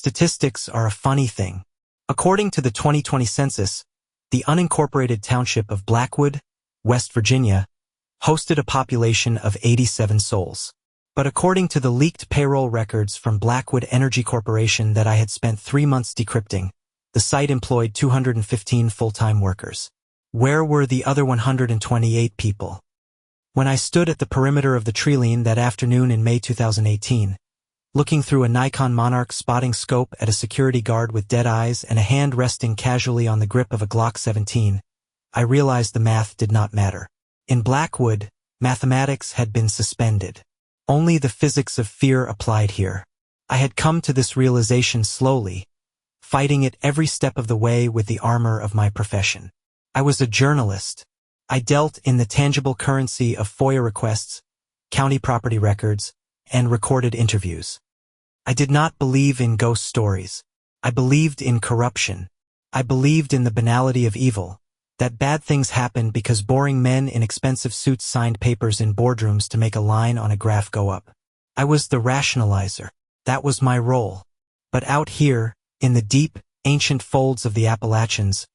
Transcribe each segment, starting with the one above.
Statistics are a funny thing. According to the 2020 census, the unincorporated township of Blackwood, West Virginia, hosted a population of 87 souls. But according to the leaked payroll records from Blackwood Energy Corporation that I had spent 3 months decrypting, the site employed 215 full-time workers. Where were the other 128 people? When I stood at the perimeter of the Treeline that afternoon in May 2018, looking through a Nikon Monarch spotting scope at a security guard with dead eyes and a hand resting casually on the grip of a Glock 17, I realized the math did not matter. In Blackwood, mathematics had been suspended. Only the physics of fear applied here. I had come to this realization slowly, fighting it every step of the way with the armor of my profession. I was a journalist. I dealt in the tangible currency of FOIA requests, county property records, and recorded interviews. I did not believe in ghost stories. I believed in corruption. I believed in the banality of evil, that bad things happened because boring men in expensive suits signed papers in boardrooms to make a line on a graph go up. I was the rationalizer. That was my role. But out here, in the deep, ancient folds of the Appalachians,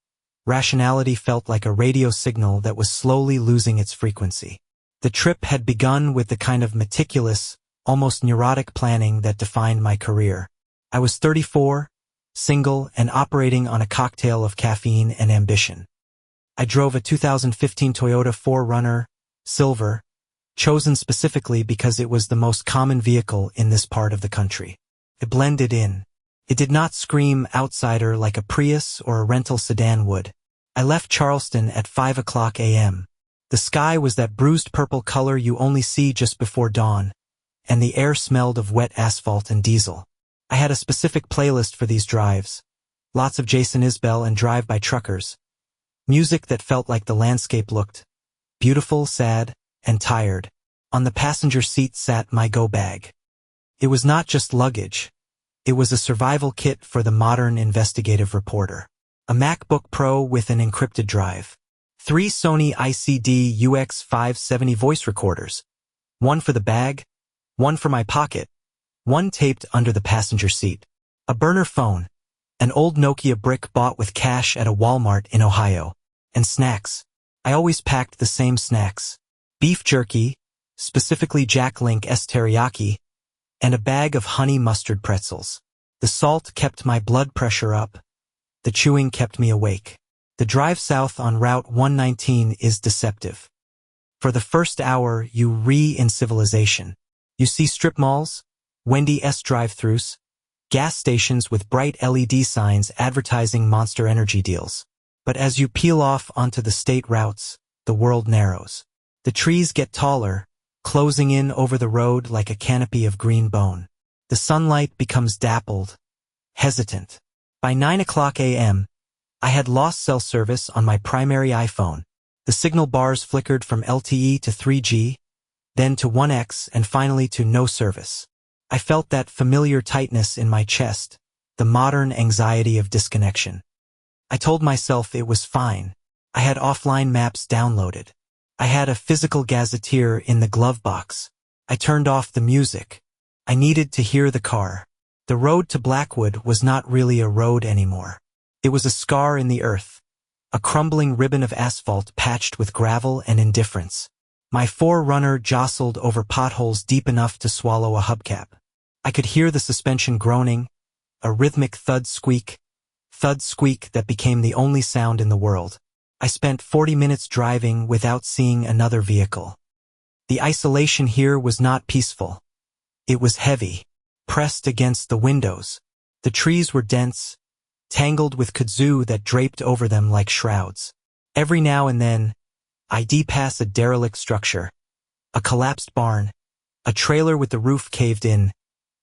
rationality felt like a radio signal that was slowly losing its frequency. The trip had begun with the kind of meticulous, almost neurotic planning that defined my career. I was 34, single, and operating on a cocktail of caffeine and ambition. I drove a 2015 Toyota 4Runner, silver, chosen specifically because it was the most common vehicle in this part of the country. It blended in. It did not scream outsider like a Prius or a rental sedan would. I left Charleston at 5 o'clock a.m. The sky was that bruised purple color you only see just before dawn, and the air smelled of wet asphalt and diesel. I had a specific playlist for these drives. Lots of Jason Isbell and drive-by truckers. Music that felt like the landscape looked beautiful, sad, and tired. On the passenger seat sat my go bag. It was not just luggage. It was a survival kit for the modern investigative reporter. A MacBook Pro with an encrypted drive. 3 Sony ICD UX570 voice recorders. One for the bag, one for my pocket, one taped under the passenger seat. A burner phone, an old Nokia brick bought with cash at a Walmart in Ohio. And snacks. I always packed the same snacks. Beef jerky, specifically Jack Link S teriyaki, and a bag of honey mustard pretzels. The salt kept my blood pressure up. The chewing kept me awake. The drive south on Route 119 is deceptive. For the first hour, you in civilization. You see strip malls, Wendy's drive-thrus, gas stations with bright LED signs advertising Monster Energy deals. But as you peel off onto the state routes, the world narrows. The trees get taller, closing in over the road like a canopy of green bone. The sunlight becomes dappled, hesitant. By 9 o'clock a.m., I had lost cell service on my primary iPhone. The signal bars flickered from LTE to 3G, then to 1X, and finally to no service. I felt that familiar tightness in my chest, the modern anxiety of disconnection. I told myself it was fine. I had offline maps downloaded. I had a physical gazetteer in the glove box. I turned off the music. I needed to hear the car. The road to Blackwood was not really a road anymore. It was a scar in the earth, a crumbling ribbon of asphalt patched with gravel and indifference. My 4Runner jostled over potholes deep enough to swallow a hubcap. I could hear the suspension groaning, a rhythmic thud squeak that became the only sound in the world. I spent 40 minutes driving without seeing another vehicle. The isolation here was not peaceful. It was heavy, pressed against the windows. The trees were dense, tangled with kudzu that draped over them like shrouds. Every now and then, I'd pass a derelict structure, a collapsed barn, a trailer with the roof caved in,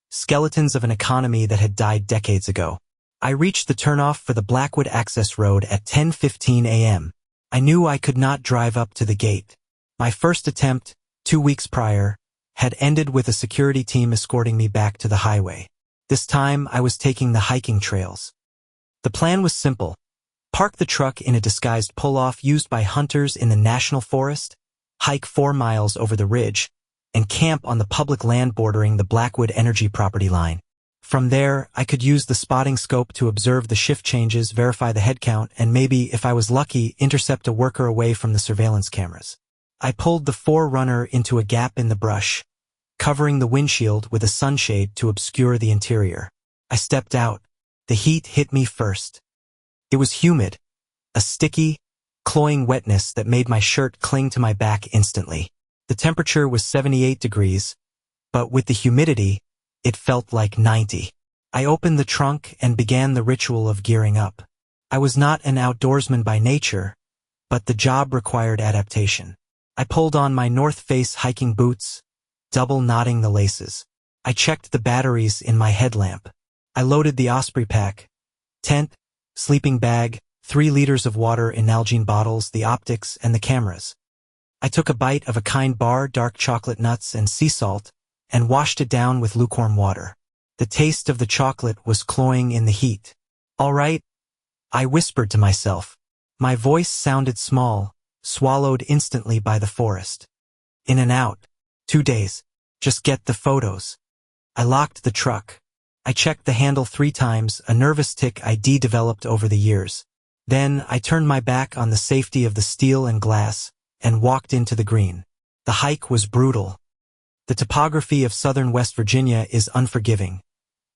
skeletons of an economy that had died decades ago. I reached the turnoff for the Blackwood access road at 10:15 a.m. I knew I could not drive up to the gate. My first attempt, 2 weeks prior, had ended with a security team escorting me back to the highway. This time, I was taking the hiking trails. The plan was simple. Park the truck in a disguised pull-off used by hunters in the National Forest, hike 4 miles over the ridge, and camp on the public land bordering the Blackwood Energy property line. From there, I could use the spotting scope to observe the shift changes, verify the head count, and maybe, if I was lucky, intercept a worker away from the surveillance cameras. I pulled the 4Runner into a gap in the brush, covering the windshield with a sunshade to obscure the interior. I stepped out. The heat hit me first. It was humid, a sticky, cloying wetness that made my shirt cling to my back instantly. The temperature was 78 degrees, but with the humidity, it felt like 90. I opened the trunk and began the ritual of gearing up. I was not an outdoorsman by nature, but the job required adaptation. I pulled on my North Face hiking boots, double knotting the laces. I checked the batteries in my headlamp. I loaded the Osprey pack, tent, sleeping bag, 3 liters of water in Nalgene bottles, the optics, and the cameras. I took a bite of a kind bar, dark chocolate nuts and sea salt, and washed it down with lukewarm water. The taste of the chocolate was cloying in the heat. "All right," I whispered to myself. My voice sounded small, swallowed instantly by the forest. "In and out. 2 days. Just get the photos." I locked the truck. I checked the handle 3 times, a nervous tic I developed over the years. Then I turned my back on the safety of the steel and glass and walked into the green. The hike was brutal. The topography of southern West Virginia is unforgiving.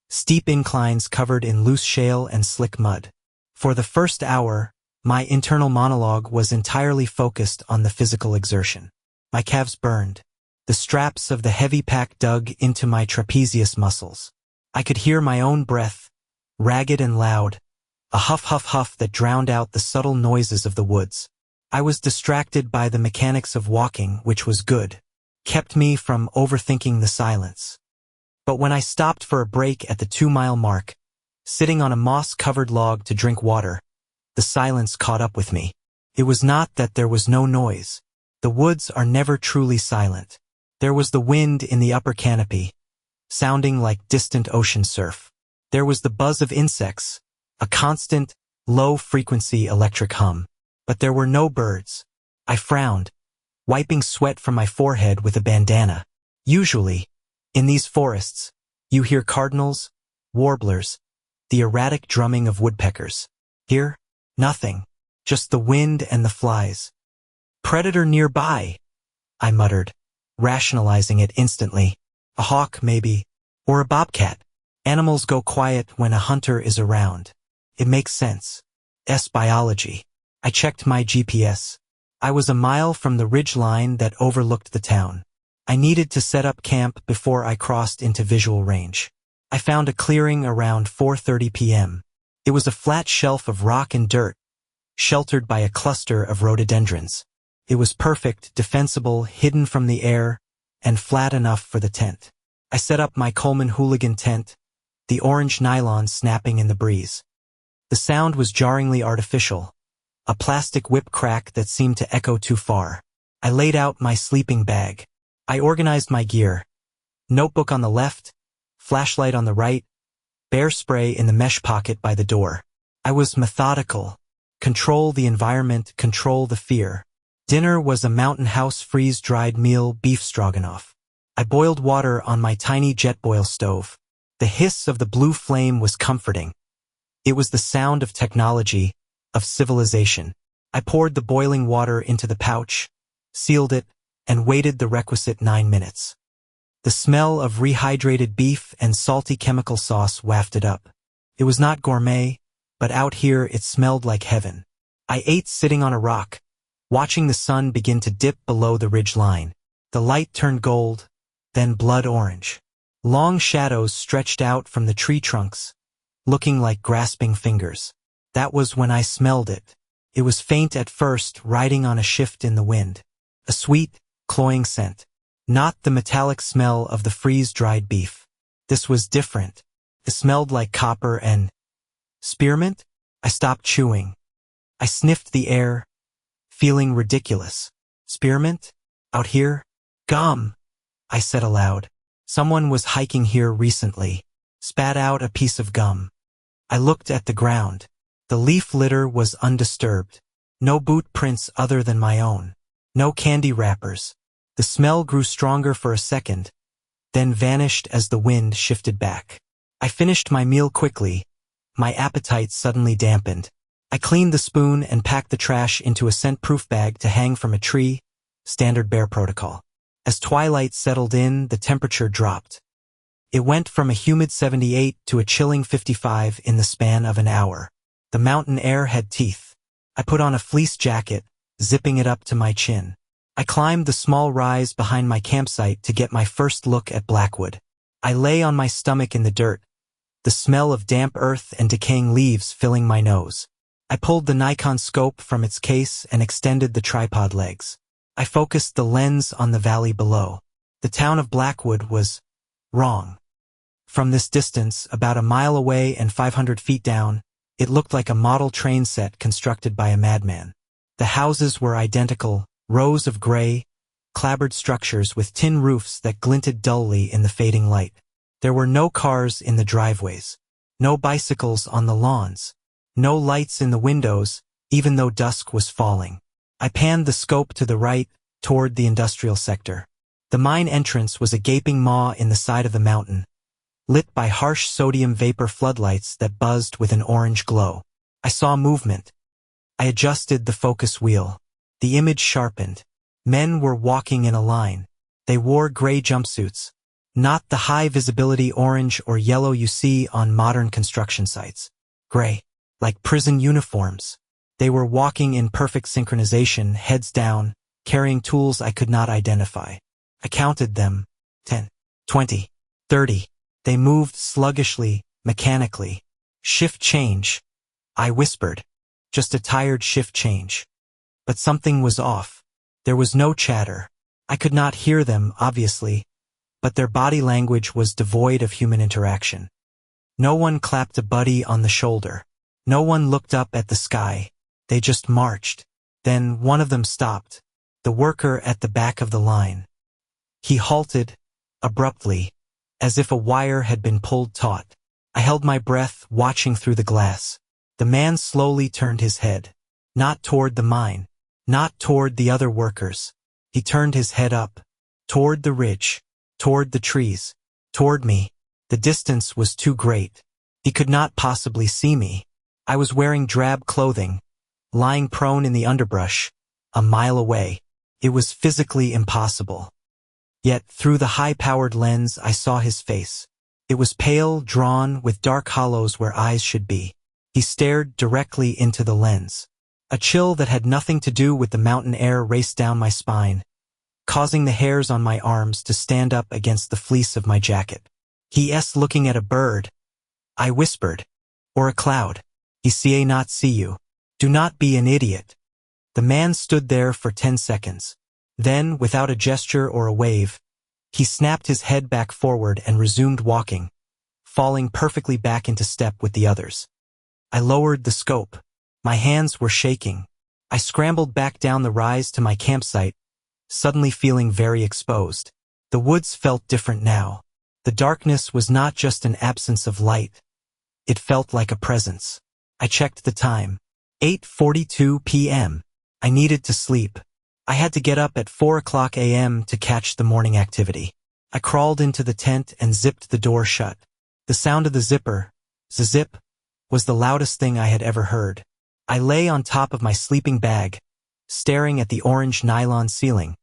Steep inclines covered in loose shale and slick mud. For the first hour, my internal monologue was entirely focused on the physical exertion. My calves burned. The straps of the heavy pack dug into my trapezius muscles. I could hear my own breath, ragged and loud, a huff that drowned out the subtle noises of the woods. I was distracted by the mechanics of walking, which was good. Kept me from overthinking the silence. But when I stopped for a break at the 2-mile mark, sitting on a moss-covered log to drink water, the silence caught up with me. It was not that there was no noise. The woods are never truly silent. There was the wind in the upper canopy, sounding like distant ocean surf. There was the buzz of insects, a constant, low-frequency electric hum. But there were no birds. I frowned, wiping sweat from my forehead with a bandana. Usually, in these forests, you hear cardinals, warblers, the erratic drumming of woodpeckers. Here, nothing, just the wind and the flies. "Predator nearby," I muttered, rationalizing it instantly. "A hawk, maybe, or a bobcat. Animals go quiet when a hunter is around. It makes sense. Biology." I checked my GPS. I was a mile from the ridge line that overlooked the town. I needed to set up camp before I crossed into visual range. I found a clearing around 4:30 p.m. It was a flat shelf of rock and dirt, sheltered by a cluster of rhododendrons. It was perfect, defensible, hidden from the air, and flat enough for the tent. I set up my Coleman hooligan tent, the orange nylon snapping in the breeze. The sound was jarringly artificial, a plastic whip crack that seemed to echo too far. I laid out my sleeping bag. I organized my gear. Notebook on the left, flashlight on the right, bear spray in the mesh pocket by the door. I was methodical. Control the environment, control the fear. Dinner was a Mountain House freeze-dried meal, beef stroganoff. I boiled water on my tiny Jetboil stove. The hiss of the blue flame was comforting. It was the sound of technology, of civilization. I poured the boiling water into the pouch, sealed it, and waited the requisite 9 minutes. The smell of rehydrated beef and salty chemical sauce wafted up. It was not gourmet, but out here it smelled like heaven. I ate sitting on a rock, watching the sun begin to dip below the ridge line. The light turned gold, then blood orange. Long shadows stretched out from the tree trunks, looking like grasping fingers. That was when I smelled it. It was faint at first, riding on a shift in the wind. A sweet, cloying scent. Not the metallic smell of the freeze-dried beef. This was different. It smelled like copper and spearmint. I stopped chewing. I sniffed the air, feeling ridiculous. Spearmint? Out here? Gum, I said aloud. Someone was hiking here recently. Spat out a piece of gum. I looked at the ground. The leaf litter was undisturbed. No boot prints other than my own. No candy wrappers. The smell grew stronger for a second, then vanished as the wind shifted back. I finished my meal quickly, my appetite suddenly dampened. I cleaned the spoon and packed the trash into a scent-proof bag to hang from a tree, standard bear protocol. As twilight settled in, the temperature dropped. It went from a humid 78 to a chilling 55 in the span of an hour. The mountain air had teeth. I put on a fleece jacket, zipping it up to my chin. I climbed the small rise behind my campsite to get my first look at Blackwood. I lay on my stomach in the dirt, the smell of damp earth and decaying leaves filling my nose. I pulled the Nikon scope from its case and extended the tripod legs. I focused the lens on the valley below. The town of Blackwood was wrong. From this distance, about a mile away and 500 feet down, it looked like a model train set constructed by a madman. The houses were identical, rows of gray, clapboard structures with tin roofs that glinted dully in the fading light. There were no cars in the driveways, no bicycles on the lawns, no lights in the windows, even though dusk was falling. I panned the scope to the right, toward the industrial sector. The mine entrance was a gaping maw in the side of the mountain, lit by harsh sodium vapor floodlights that buzzed with an orange glow. I saw movement. I adjusted the focus wheel. The image sharpened. Men were walking in a line. They wore gray jumpsuits, not the high-visibility orange or yellow you see on modern construction sites. Gray, like prison uniforms. They were walking in perfect synchronization, heads down, carrying tools I could not identify. I counted them. 10, 20, 30. They moved sluggishly, mechanically. Shift change. I whispered. Just a tired shift change. But something was off. There was no chatter. I could not hear them, obviously, but their body language was devoid of human interaction. No one clapped a buddy on the shoulder. No one looked up at the sky. They just marched. Then one of them stopped, the worker at the back of the line. He halted, abruptly, as if a wire had been pulled taut. I held my breath, watching through the glass. The man slowly turned his head. Not toward the mine, not toward the other workers. He turned his head up, toward the ridge, toward the trees, toward me. The distance was too great. He could not possibly see me. I was wearing drab clothing, lying prone in the underbrush, a mile away. It was physically impossible. Yet, through the high-powered lens, I saw his face. It was pale, drawn, with dark hollows where eyes should be. He stared directly into the lens. A chill that had nothing to do with the mountain air raced down my spine, causing the hairs on my arms to stand up against the fleece of my jacket. He*s looking at a bird. I whispered. Or a cloud. He see not see you. Do not be an idiot. The man stood there for 10 seconds. Then, without a gesture or a wave, he snapped his head back forward and resumed walking, falling perfectly back into step with the others. I lowered the scope. My hands were shaking. I scrambled back down the rise to my campsite, suddenly feeling very exposed. The woods felt different now. The darkness was not just an absence of light. It felt like a presence. I checked the time. 8:42 p.m. I needed to sleep. I had to get up at 4 o'clock a.m. to catch the morning activity. I crawled into the tent and zipped the door shut. The sound of the zipper, zip, was the loudest thing I had ever heard. I lay on top of my sleeping bag, staring at the orange nylon ceiling,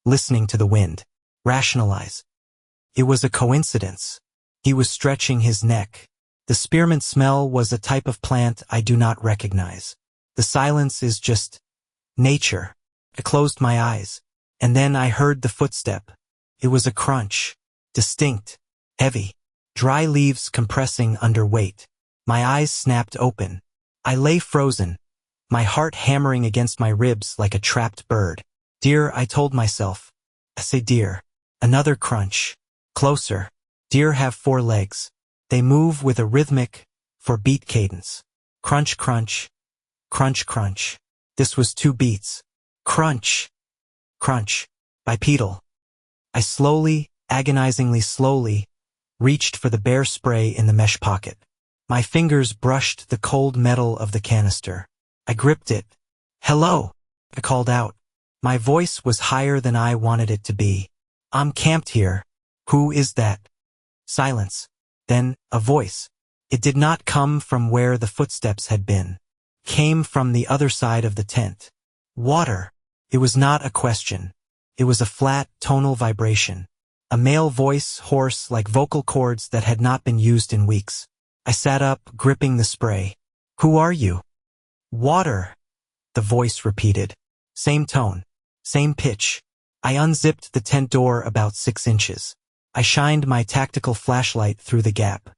listening to the wind. Rationalize. It was a coincidence. He was stretching his neck. The spearmint smell was a type of plant I do not recognize. The silence is just nature. I closed my eyes, and then I heard the footstep. It was a crunch, distinct, heavy, dry leaves compressing under weight. My eyes snapped open. I lay frozen, my heart hammering against my ribs like a trapped bird. Deer, I told myself. I say deer. Another crunch. Closer. Deer have 4 legs. They move with a rhythmic, 4-beat cadence. Crunch, crunch. Crunch, crunch. This was 2 beats. Crunch. Crunch. Bipedal. I slowly, agonizingly slowly, reached for the bear spray in the mesh pocket. My fingers brushed the cold metal of the canister. I gripped it. Hello, I called out. My voice was higher than I wanted it to be. I'm camped here. Who is that? Silence. Then, a voice. It did not come from where the footsteps had been. Came from the other side of the tent. Water. It was not a question. It was a flat, tonal vibration. A male voice, hoarse like vocal cords that had not been used in weeks. I sat up, gripping the spray. Who are you? Water, the voice repeated. Same tone. Same pitch. I unzipped the tent door about 6 inches. I shined my tactical flashlight through the gap.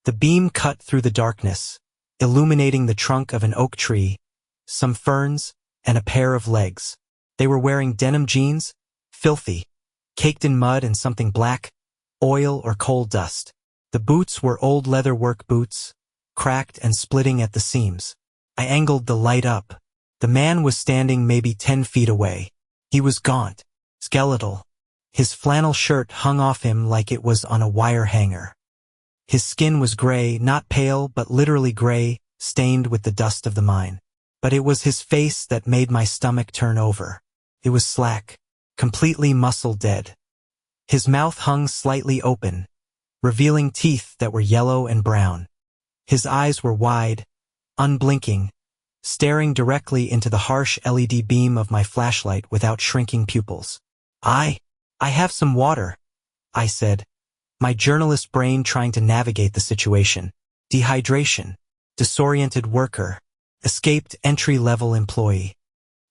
The beam cut through the darkness, illuminating the trunk of an oak tree, some ferns, and a pair of legs. They were wearing denim jeans, filthy, caked in mud and something black, oil or coal dust. The boots were old leather work boots, cracked and splitting at the seams. I angled the light up. The man was standing maybe 10 feet away. He was gaunt, skeletal. His flannel shirt hung off him like it was on a wire hanger. His skin was gray, not pale, but literally gray, stained with the dust of the mine. But it was his face that made my stomach turn over. It was slack, completely muscle-dead. His mouth hung slightly open, revealing teeth that were yellow and brown. His eyes were wide, unblinking, staring directly into the harsh LED beam of my flashlight without shrinking pupils. I have some water, I said, my journalist brain trying to navigate the situation. Dehydration, disoriented worker, escaped entry-level employee.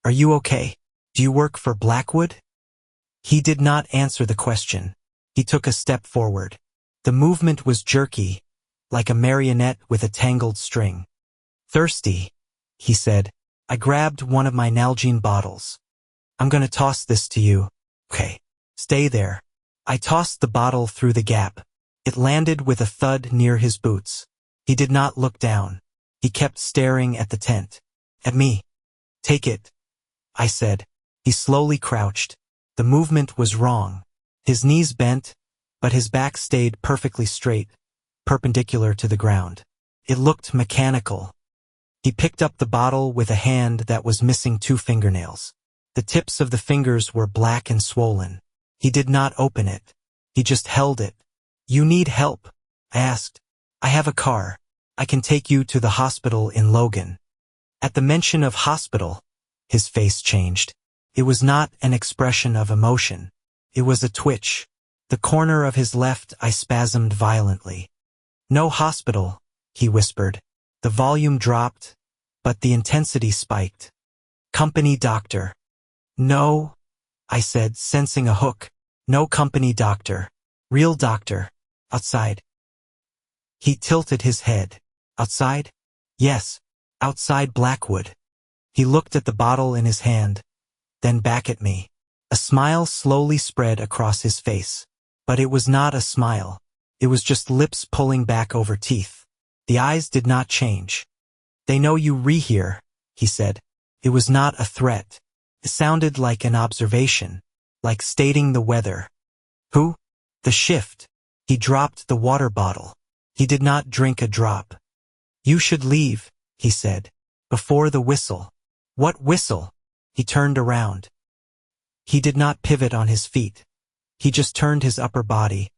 Are you okay? Do you work for Blackwood? He did not answer the question. He took a step forward. The movement was jerky, like a marionette with a tangled string. Thirsty, he said. I grabbed one of my Nalgene bottles. I'm gonna toss this to you. Okay, stay there. I tossed the bottle through the gap. It landed with a thud near his boots. He did not look down. He kept staring at the tent. At me. Take it, I said. He slowly crouched. The movement was wrong. His knees bent, but his back stayed perfectly straight, perpendicular to the ground. It looked mechanical. He picked up the bottle with a hand that was missing 2 fingernails. The tips of the fingers were black and swollen. He did not open it. He just held it. You need help? I asked. I have a car. I can take you to the hospital in Logan. At the mention of hospital, his face changed. It was not an expression of emotion. It was a twitch. The corner of his left eye spasmed violently. No hospital, he whispered. The volume dropped, but the intensity spiked. Company doctor. No, I said, sensing a hook. No company doctor. Real doctor. Outside. He tilted his head. Outside? Yes, outside Blackwood. He looked at the bottle in his hand, then back at me. A smile slowly spread across his face. But it was not a smile. It was just lips pulling back over teeth. The eyes did not change. They know you here, he said. It was not a threat. It sounded like an observation, like stating the weather. Who? The shift. He dropped the water bottle. He did not drink a drop. You should leave, he said, before the whistle. What whistle? He turned around. He did not pivot on his feet. He just turned his upper body.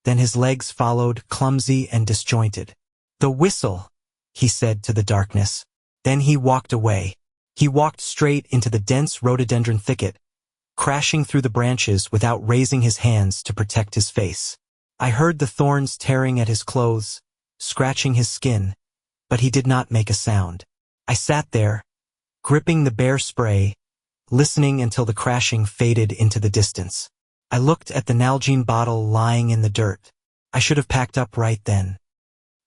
Then his legs followed, clumsy and disjointed. The whistle, he said to the darkness. Then he walked away. He walked straight into the dense rhododendron thicket, crashing through the branches without raising his hands to protect his face. I heard the thorns tearing at his clothes, scratching his skin, but he did not make a sound. I sat there, gripping the bare spray, listening until the crashing faded into the distance. I looked at the Nalgene bottle lying in the dirt. I should have packed up right then.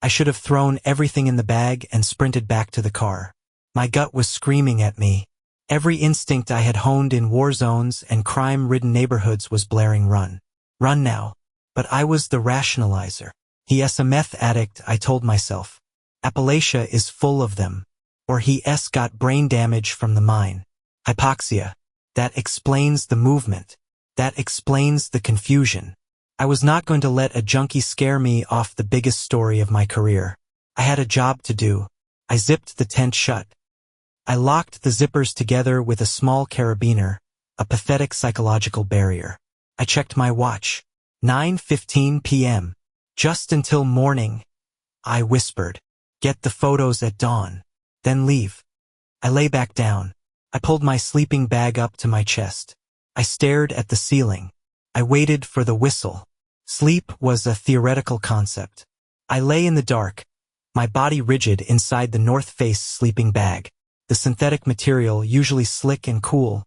I should have thrown everything in the bag and sprinted back to the car. My gut was screaming at me. Every instinct I had honed in war zones and crime-ridden neighborhoods was blaring run. Run now. But I was the rationalizer. He's a meth addict, I told myself. Appalachia is full of them. Or he's got brain damage from the mine. Hypoxia. That explains the movement. That explains the confusion. I was not going to let a junkie scare me off the biggest story of my career. I had a job to do. I zipped the tent shut. I locked the zippers together with a small carabiner, a pathetic psychological barrier. I checked my watch. 9:15 p.m. Just until morning, I whispered. Get the photos at dawn. Then leave. I lay back down. I pulled my sleeping bag up to my chest. I stared at the ceiling. I waited for the whistle. Sleep was a theoretical concept. I lay in the dark, my body rigid inside the North Face sleeping bag. The synthetic material, usually slick and cool,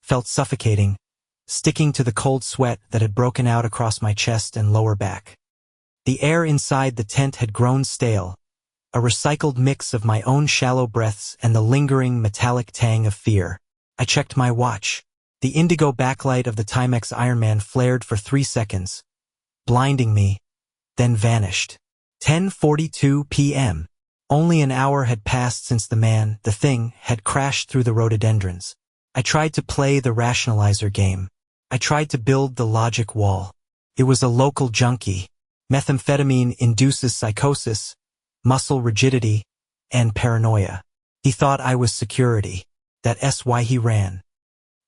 felt suffocating, sticking to the cold sweat that had broken out across my chest and lower back. The air inside the tent had grown stale, a recycled mix of my own shallow breaths and the lingering metallic tang of fear. I checked my watch. The indigo backlight of the Timex Ironman flared for 3 seconds, blinding me, then vanished. 10:42 p.m. Only an hour had passed since the thing, had crashed through the rhododendrons. I tried to play the rationalizer game. I tried to build the logic wall. It was a local junkie. Methamphetamine induces psychosis, muscle rigidity, and paranoia. He thought I was security. That's why he ran.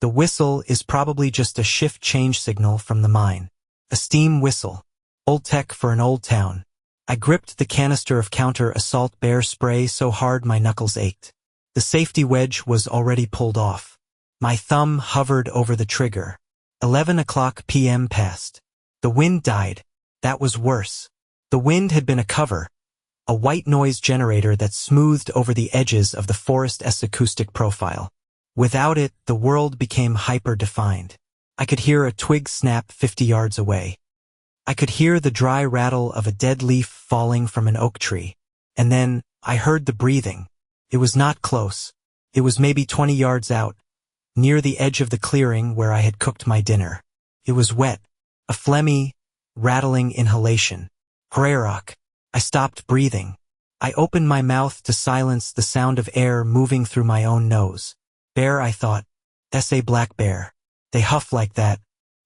The whistle is probably just a shift change signal from the mine. A steam whistle. Old tech for an old town. I gripped the canister of counter-assault bear spray so hard my knuckles ached. The safety wedge was already pulled off. My thumb hovered over the trigger. 11 o'clock p.m. passed. The wind died. That was worse. The wind had been a cover, a white noise generator that smoothed over the edges of the forest's acoustic profile. Without it, the world became hyper-defined. I could hear a twig snap 50 yards away. I could hear the dry rattle of a dead leaf falling from an oak tree. And then, I heard the breathing. It was not close. It was maybe 20 yards out, near the edge of the clearing where I had cooked my dinner. It was wet, a phlegmy, rattling inhalation. Hrerok. I stopped breathing. I opened my mouth to silence the sound of air moving through my own nose. Bear, I thought. That's a black bear. They huff like that.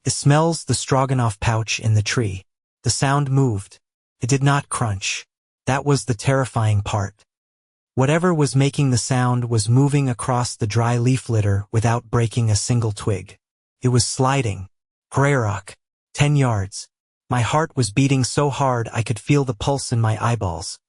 It smells the stroganoff pouch in the tree. The sound moved. It did not crunch. That was the terrifying part. Whatever was making the sound was moving across the dry leaf litter without breaking a single twig. It was sliding. Hrerok. 10 yards. My heart was beating so hard I could feel the pulse in my eyeballs.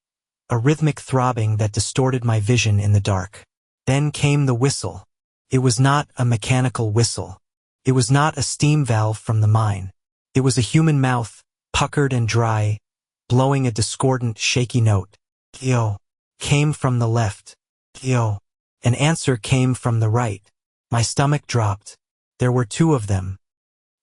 A rhythmic throbbing that distorted my vision in the dark. Then came the whistle. It was not a mechanical whistle. It was not a steam valve from the mine. It was a human mouth, puckered and dry, blowing a discordant, shaky note. Yo. Came from the left. Yo. An answer came from the right. My stomach dropped. There were 2 of them.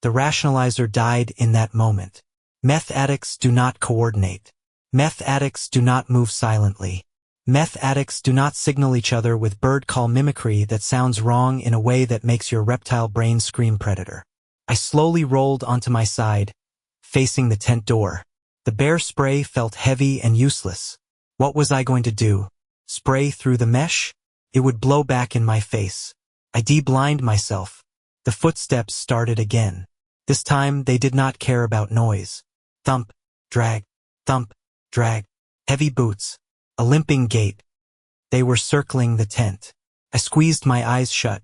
The rationalizer died in that moment. Meth addicts do not coordinate. Meth addicts do not move silently. Meth addicts do not signal each other with bird call mimicry that sounds wrong in a way that makes your reptile brain scream predator. I slowly rolled onto my side, facing the tent door. The bear spray felt heavy and useless. What was I going to do? Spray through the mesh? It would blow back in my face. I de-blind myself. The footsteps started again. This time they did not care about noise. Thump, drag, thump, drag. Heavy boots. A limping gait. They were circling the tent. I squeezed my eyes shut.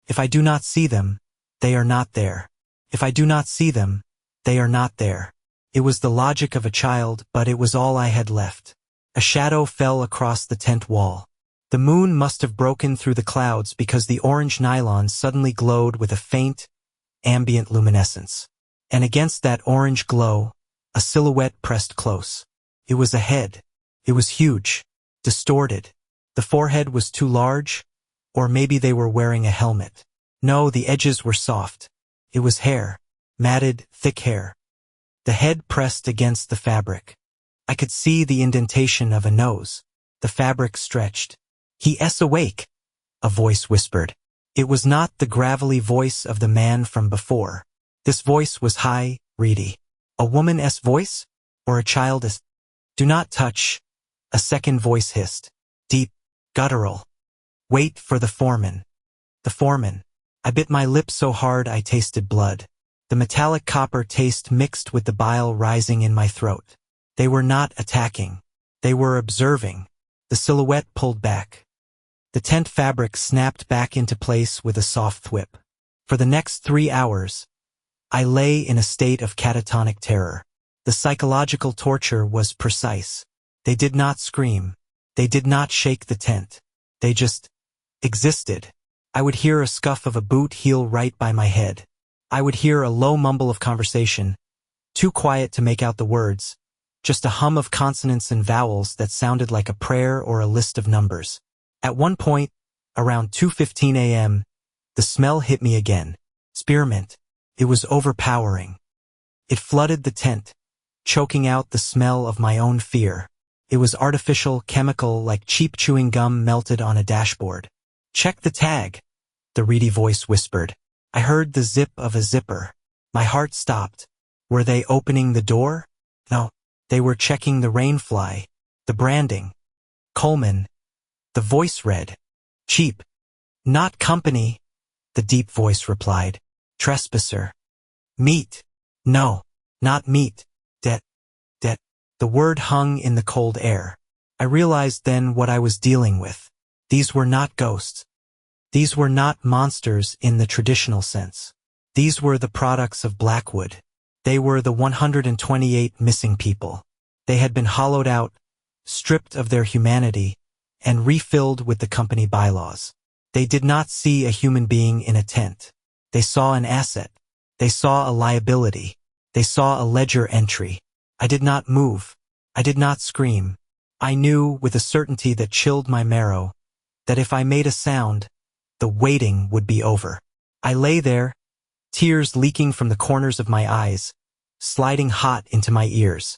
If I do not see them, they are not there. If I do not see them, they are not there. It was the logic of a child, but it was all I had left. A shadow fell across the tent wall. The moon must have broken through the clouds because the orange nylon suddenly glowed with a faint, ambient luminescence. And against that orange glow, a silhouette pressed close. It was a head. It was huge, distorted. The forehead was too large, or maybe they were wearing a helmet. No, the edges were soft. It was hair, matted, thick hair. The head pressed against the fabric. I could see the indentation of a nose. The fabric stretched. "He*s awake," a voice whispered. It was not the gravelly voice of the man from before. This voice was high, reedy. A woman's voice? Or a child's? "Do not touch," a second voice hissed. Deep, guttural. "Wait for the foreman." The foreman. I bit my lip so hard I tasted blood. The metallic copper taste mixed with the bile rising in my throat. They were not attacking. They were observing. The silhouette pulled back. The tent fabric snapped back into place with a soft thwip. For the next 3 hours, I lay in a state of catatonic terror. The psychological torture was precise. They did not scream. They did not shake the tent. They just existed. I would hear a scuff of a boot heel right by my head. I would hear a low mumble of conversation, too quiet to make out the words, just a hum of consonants and vowels that sounded like a prayer or a list of numbers. At one point, around 2:15 a.m., the smell hit me again. Spearmint. It was overpowering. It flooded the tent, choking out the smell of my own fear. It was artificial, chemical, like cheap chewing gum melted on a dashboard. "Check the tag," the reedy voice whispered. I heard the zip of a zipper. My heart stopped. Were they opening the door? No. They were checking the rainfly, the branding. Coleman. The voice read. "Cheap. Not company," the deep voice replied. "Trespasser. Meat. No, not meat. Debt. Debt." The word hung in the cold air. I realized then what I was dealing with. These were not ghosts. These were not monsters in the traditional sense. These were the products of Blackwood. They were the 128 missing people. They had been hollowed out, stripped of their humanity, and refilled with the company bylaws. They did not see a human being in a tent. They saw an asset. They saw a liability. They saw a ledger entry. I did not move. I did not scream. I knew, with a certainty that chilled my marrow, that if I made a sound, the waiting would be over. I lay there, tears leaking from the corners of my eyes, sliding hot into my ears.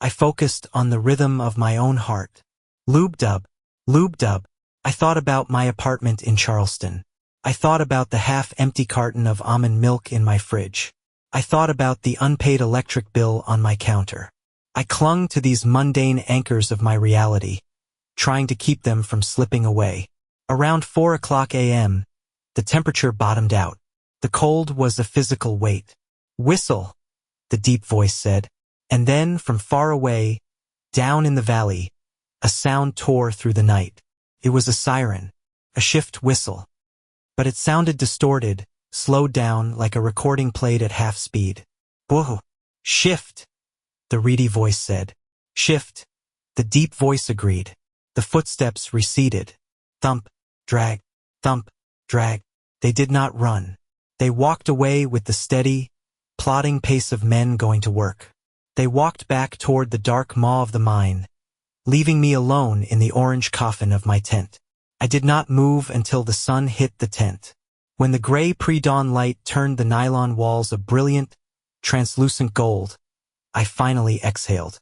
I focused on the rhythm of my own heart. Lube-dub, lube-dub. I thought about my apartment in Charleston. I thought about the half-empty carton of almond milk in my fridge. I thought about the unpaid electric bill on my counter. I clung to these mundane anchors of my reality, trying to keep them from slipping away. Around 4 a.m., the temperature bottomed out. The cold was a physical weight. "Whistle," the deep voice said. And then, from far away, down in the valley, a sound tore through the night. It was a siren, a shift whistle. But it sounded distorted, slowed down like a recording played at half speed. "Whoa! Shift!" the reedy voice said. "Shift," the deep voice agreed. The footsteps receded. Thump, drag, thump, drag. They did not run. They walked away with the steady, plodding pace of men going to work. They walked back toward the dark maw of the mine, leaving me alone in the orange coffin of my tent. I did not move until the sun hit the tent. When the gray pre-dawn light turned the nylon walls a brilliant, translucent gold, I finally exhaled.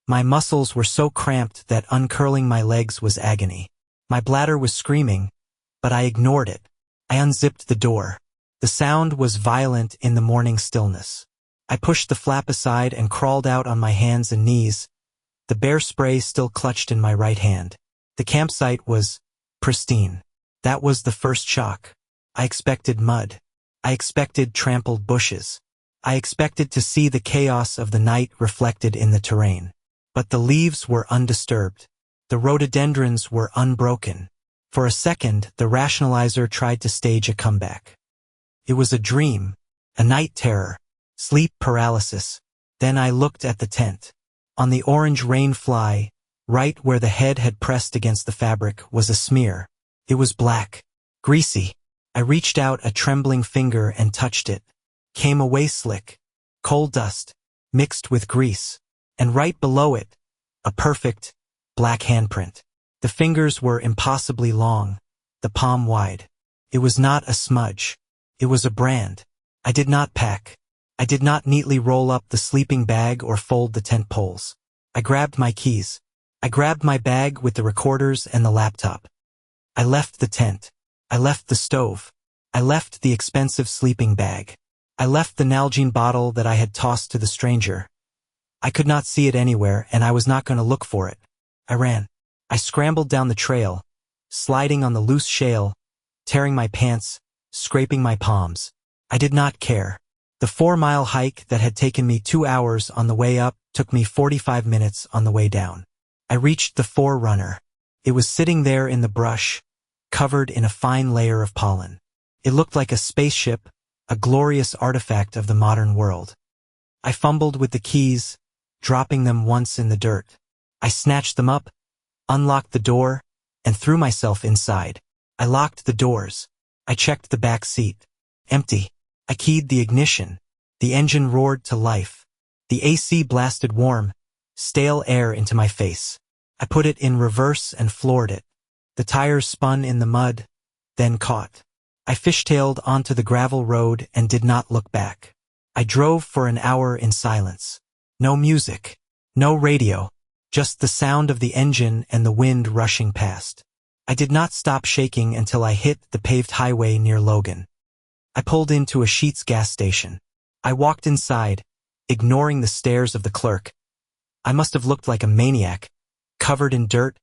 My muscles were so cramped that uncurling my legs was agony. My bladder was screaming, but I ignored it. I unzipped the door. The sound was violent in the morning stillness. I pushed the flap aside and crawled out on my hands and knees, the bear spray still clutched in my right hand. The campsite was pristine. That was the first shock. I expected mud. I expected trampled bushes. I expected to see the chaos of the night reflected in the terrain. But the leaves were undisturbed. The rhododendrons were unbroken. For a second, the rationalizer tried to stage a comeback. It was a dream, a night terror, sleep paralysis. Then I looked at the tent. On the orange rain fly, right where the head had pressed against the fabric, was a smear. It was black, greasy. I reached out a trembling finger and touched it. Came away slick, coal dust, mixed with grease. And right below it, a perfect, black handprint. The fingers were impossibly long, the palm wide. It was not a smudge. It was a brand. I did not pack. I did not neatly roll up the sleeping bag or fold the tent poles. I grabbed my keys. I grabbed my bag with the recorders and the laptop. I left the tent. I left the stove. I left the expensive sleeping bag. I left the Nalgene bottle that I had tossed to the stranger. I could not see it anywhere, and I was not going to look for it. I ran. I scrambled down the trail, sliding on the loose shale, tearing my pants, scraping my palms. I did not care. The 4-mile hike that had taken me 2 hours on the way up took me 45 minutes on the way down. I reached the Forerunner. It was sitting there in the brush, covered in a fine layer of pollen. It looked like a spaceship, a glorious artifact of the modern world. I fumbled with the keys, dropping them once in the dirt. I snatched them up, unlocked the door, and threw myself inside. I locked the doors. I checked the back seat. Empty. I keyed the ignition. The engine roared to life. The AC blasted warm, stale air into my face. I put it in reverse and floored it. The tires spun in the mud, then caught. I fishtailed onto the gravel road and did not look back. I drove for an hour in silence. No music, no radio, just the sound of the engine and the wind rushing past. I did not stop shaking until I hit the paved highway near Logan. I pulled into a Sheetz gas station. I walked inside, ignoring the stares of the clerk. I must have looked like a maniac, covered in dirt,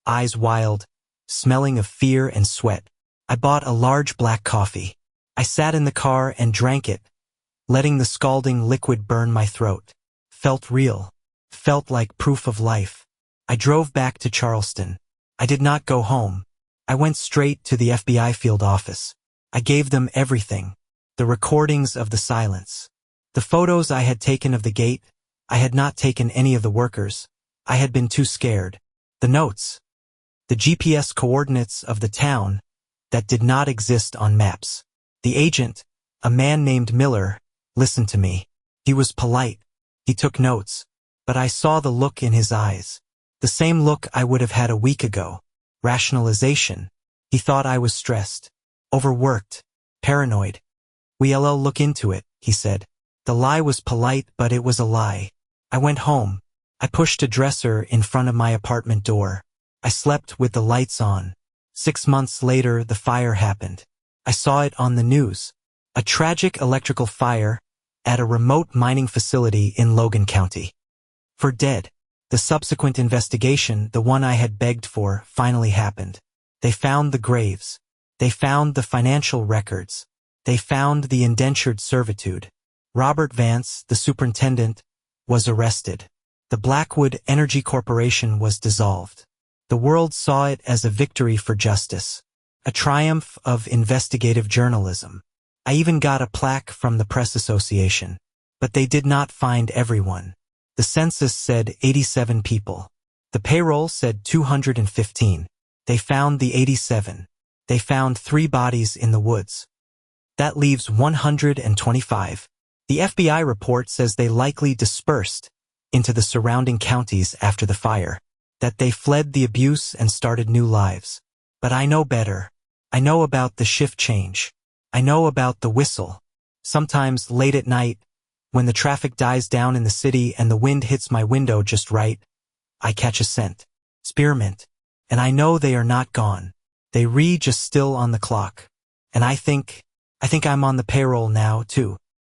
eyes wild, smelling of fear and sweat. I bought a large black coffee. I sat in the car and drank it, letting the scalding liquid burn my throat. Felt real. Felt like proof of life. I drove back to Charleston. I did not go home. I went straight to the FBI field office. I gave them everything. The recordings of the silence. The photos I had taken of the gate. I had not taken any of the workers. I had been too scared. The notes. The GPS coordinates of the town that did not exist on maps. The agent, a man named Miller, listened to me. He was polite. He took notes. But I saw the look in his eyes. The same look I would have had a week ago. Rationalization. He thought I was stressed. Overworked. Paranoid. "We'll look into it," he said. The lie was polite, but it was a lie. I went home. I pushed a dresser in front of my apartment door. I slept with the lights on. 6 months later, the fire happened. I saw it on the news. A tragic electrical fire at a remote mining facility in Logan County. For dead. The subsequent investigation, the one I had begged for, finally happened. They found the graves. They found the financial records. They found the indentured servitude. Robert Vance, the superintendent, was arrested. The Blackwood Energy Corporation was dissolved. The world saw it as a victory for justice, a triumph of investigative journalism. I even got a plaque from the Press Association. But they did not find everyone. The census said 87 people. The payroll said 215. They found the 87. They found 3 bodies in the woods. That leaves 125. The FBI report says they likely dispersed into the surrounding counties after the fire, that they fled the abuse and started new lives. But I know better. I know about the shift change. I know about the whistle. Sometimes late at night, when the traffic dies down in the city and the wind hits my window just right, I catch a scent. Spearmint. And I know they are not gone. They just still on the clock. And I think I'm on the payroll now, too.